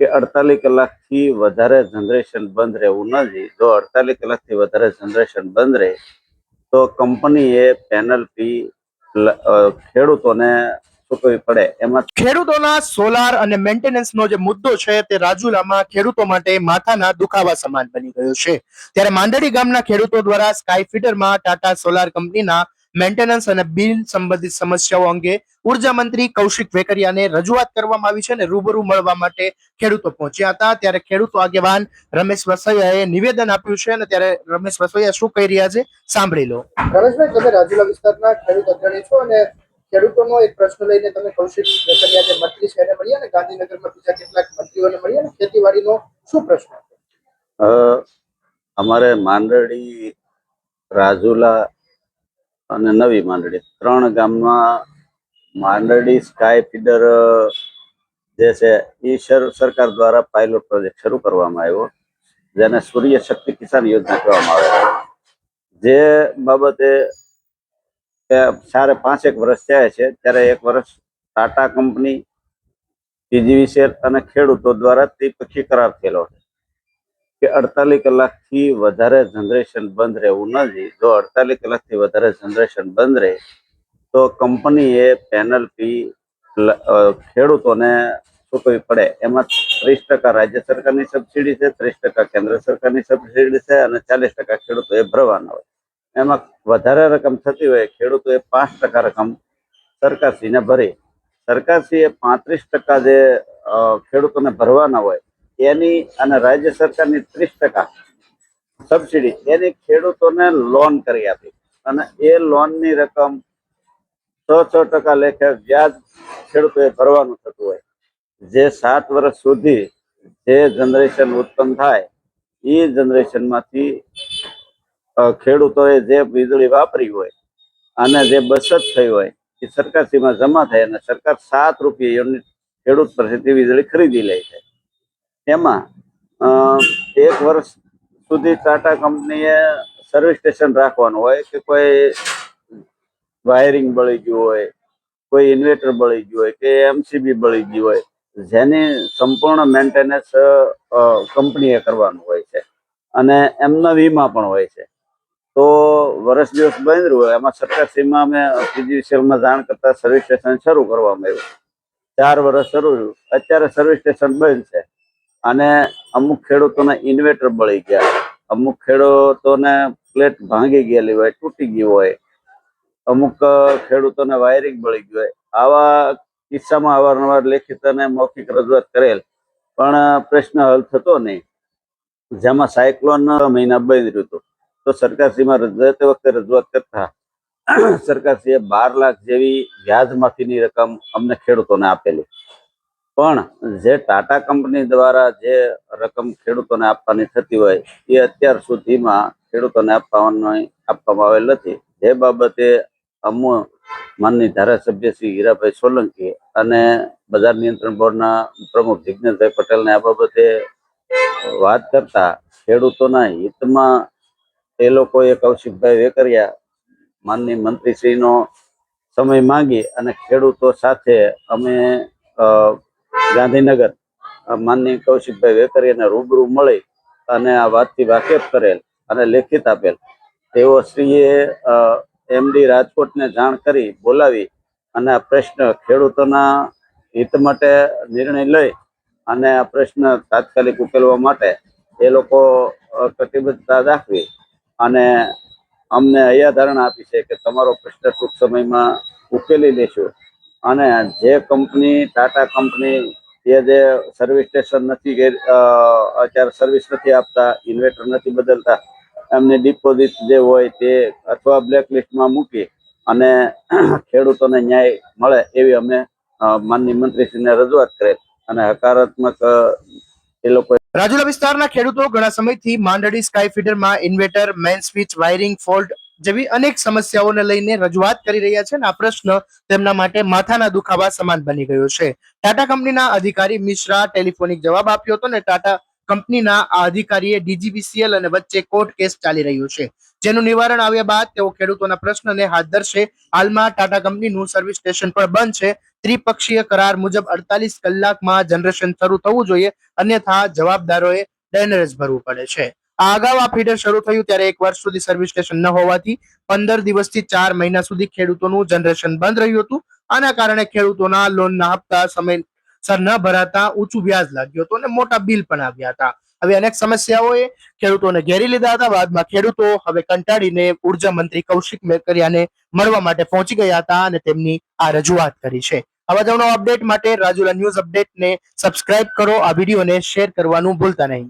કે 48 કલાકથી વધારે જનરેશન બંધ રહેવું નથી. જો 48 કલાકથી વધારે જનરેશન બંધ રહે તો કંપનીએ પેનલ્ટી ખેડૂતોને ચૂકવવી પડે. એમાં ખેડૂતોના સોલાર અને મેન્ટેનન્સનો જે મુદ્દો છે તે રાજુલામાં ખેડૂતો માટે માથાના દુખાવા સમાન બની ગયો છે. ત્યારે માંડળી ગામના ખેડૂતો દ્વારા સ્કાય ફીડરમાં ટાટા સોલાર કંપનીના મેન્ટેનન્સ અને બિલ સંબંધિત સમસ્યાઓ અંગે ઉર્જા મંત્રી કૌશિક વેકરિયાને રજૂઆત કરવામાં આવી છે અને રૂબરૂ મળવા માટે ખેડૂતો પહોંચ્યા હતા. ત્યારે ખેડૂતો આગેવાન રમેશ વસૈયાએ નિવેદન આપ્યું છે અને ત્યારે રમેશ વસૈયા શું કહી રહ્યા છે સાંભળી લો. રમેશભાઈ, તમે રાજુલા વિસ્તારના ખેડૂત અગ્રણી છો અને ખેડૂતોનો એક પ્રશ્ન લઈને તમે કૌશિક વેકરિયા જે મંત્રી છે એને મળ્યા ને ગાંધીનગરમાં બીજા કેટલાક મંત્રીઓને મળ્યા ને ખેતીવાડીનો શું પ્રશ્ન? અમારે માંડળી, રાજુલા અને નવી માંડળી 3 ગામમાં માંડળી સ્કાય ફીડર જે છે એ સરકાર દ્વારા પાયલોટ પ્રોજેક્ટ શરૂ કરવામાં આવ્યો, જેને સૂર્ય શક્તિ કિસાન યોજના કહેવામાં આવે છે. જે બાબતે 4-5 વર્ષ થયા છે, ત્યારે 1 વર્ષ ટાટા કંપની, પીજીવીસીએલ અને ખેડૂતો દ્વારા ત્રિપક્ષીય કરાર થયેલો છે કે 48 કલાકથી વધારે જનરેશન બંધ રહેવું નથી. જો 48 કલાકથી વધારે જનરેશન બંધ રહે તો કંપનીએ પેનલ્ટી ખેડૂતોને ચૂકવવી પડે. એમાં 30% રાજ્ય સરકારની સબસિડી છે, 30% કેન્દ્ર સરકારની સબસિડી છે અને 40% ખેડૂતોએ ભરવાના હોય. એમાં વધારે રકમ થતી હોય ખેડૂતોએ 5% રકમ સરકારશ્રીને ભરી. સરકારશ્રીએ 35% જે ખેડૂતોને ભરવાના હોય એની અને રાજ્ય સરકારની 30% સબસિડી એની ખેડૂતોને લોન કરી આપી અને એ લોનની રકમ 6% લેખે વ્યાજ ખેડૂતોએ ભરવાનું થતું હોય. જે 7 વર્ષ સુધી જે જનરેશન ઉત્પન્ન થાય એ જનરેશનમાંથી ખેડૂતોએ જે વીજળી વાપરી હોય અને જે બચત થઈ હોય એ સરકારશ્રીમાં જમા થાય અને સરકાર 7 રૂપિયા યુનિટ ખેડૂત પાસેથી વીજળી ખરીદી લે છે. એમાં 1 વર્ષ સુધી ટાટા કંપનીએ સર્વિસ સ્ટેશન રાખવાનું હોય કે કોઈ વાયરિંગ બળી ગયું હોય, કોઈ ઇન્વર્ટર બળી ગયું હોય કે એમસીબી બળી ગયું હોય, જેની સંપૂર્ણ મેન્ટેનન્સ કંપનીએ કરવાનું હોય છે અને એમના વીમા પણ હોય છે. તો વર્ષ દિવસ બંધ રહ્યું હોય એમાં સરકારશ્રીમાં અમે પીજીવીસીએલમાં જાણ કરતા સર્વિસ સ્ટેશન શરૂ કરવામાં આવ્યું. 4 વર્ષ શરૂ રહ્યું, અત્યારે સર્વિસ સ્ટેશન બંધ છે અને અમુક ખેડૂતોને ઇન્વર્ટર બળી ગયા, અમુક ખેડૂતોને પ્લેટ ભાંગી ગયેલી હોય, તૂટી ગયું હોય, અમુક ખેડૂતોને વાયરિંગ બળી ગયું હોય. આવા કિસ્સામાં અવારનવાર લેખિત અને મૌખિક રજૂઆત કરેલ પણ પ્રશ્ન હલ થતો નહીં. જેમાં સાયક્લોન મહિના બંધ રહ્યું હતું તો સરકારશ્રીમાં તે વખતે રજૂઆત કરતા સરકારશ્રીએ 12 લાખ જેવી વ્યાજ માફીની રકમ અમને ખેડૂતોને આપેલી. પણ જે ટાટા કંપની દ્વારા જે રકમ ખેડૂતોને આપવાની થતી હોય એ અત્યાર સુધીમાં ખેડૂતોને આપવામાં આવેલ નથી. જે બાબતે માનનીય ધારાસભ્ય શ્રી હીરાભાઈ સોલંકી અને બજાર નિયંત્રણ બોર્ડના પ્રમુખ જિજ્ઞેશભાઈ પટેલને આ બાબતે વાત કરતા ખેડૂતોના હિતમાં એ લોકોએ કૌશિકભાઈ વેકરિયા માનનીય મંત્રીશ્રીનો સમય માંગી અને ખેડૂતો સાથે અમે ગાંધીનગર માનનીય કૌશિકભાઈ વેકરિયાને રૂબરૂ મળી અને આ વાતથી વાકેફ કરેલ અને લેખિત આપેલ. તેઓ શ્રીએ એમડી રાજકોટને જાણ કરી બોલાવી અને આ પ્રશ્ન ખેડૂતોના હિત માટે નિર્ણય લઈ અને આ પ્રશ્ન તાત્કાલિક ઉકેલવા માટે એ લોકો કટિબદ્ધતા દાખવી અને અમને અહીંયા ધારણા આપી છે કે તમારો પ્રશ્ન ટૂંક સમયમાં ઉકેલી લેશું. અને જે કંપની ટાટા કંપની એ જે સર્વિસ સ્ટેશન નથી અત્યારે સર્વિસ નથી આપતા, ઇન્વર્ટર નથી બદલતા, એમની ડિપોઝિટ જે હોય તે અથવા બ્લેકલિસ્ટમાં મૂકી અને ખેડૂતોને ન્યાય મળે એવી અમે માનનીય મંત્રીશ્રીને રજૂઆત કરેલ અને હકારાત્મક એ લોકો. રાજુલા વિસ્તારના ખેડૂતો ઘણા સમયથી માંડળી સ્કાય ફીડરમાં inverter, main switch, wiring fault જેવી અનેક સમસ્યાઓને લઈને રજૂઆત કરી રહ્યા છે અને આ પ્રશ્ન તેમના માટે માથાના દુખાવા સમાન બની ગયો છે. ટાટા કંપનીના અધિકારી મિશ્રા ટેલિફોનિક જવાબ આપ્યો હતો અને ટાટા કંપનીના આ અધિકારીએ ડીજીવીસીએલ અને વચ્ચે કોર્ટ કેસ ચાલી રહ્યું છે, જેનું નિવારણ આવ્યા બાદ તેઓ ખેડૂતોના પ્રશ્નને હાથ ધરશે. હાલમાં ટાટા કંપનીનું સર્વિસ સ્ટેશન પણ બંધ છે. ત્રિપક્ષીય કરાર મુજબ 48 કલાકમાં જનરેશન શરૂ થવું જોઈએ, અન્યથા જવાબદારોએ દંડ ભરવું પડે છે. આ અગાઉ આ ફીડર શરૂ થયું ત્યારે 1 વર્ષ સુધી સર્વિસ સ્ટેશન ન હોવાથી 15 દિવસથી 4 મહિના સુધી ખેડૂતોનું જનરેશન બંધ રહ્યું હતું. આના કારણે ખેડૂતોના લોનના હપ્તા સમયસર ન ભરાતા ઊંચું વ્યાજ લાગ્યું હતું અને મોટા બિલ પણ આવ્યા હતા. હવે અનેક સમસ્યાઓએ ખેડૂતોને ઘેરી લીધા હતા. બાદમાં ખેડૂતો હવે કંટાળીને ઉર્જા મંત્રી કૌશિક મેકરિયાને મળવા માટે પહોંચી ગયા હતા અને તેમની આ રજૂઆત કરી છે. આવા જ અપડેટ માટે રાજુલા ન્યૂઝ અપડેટને સબસ્ક્રાઇબ કરો. આ વિડીયોને શેર કરવાનું ભૂલતા નહીં.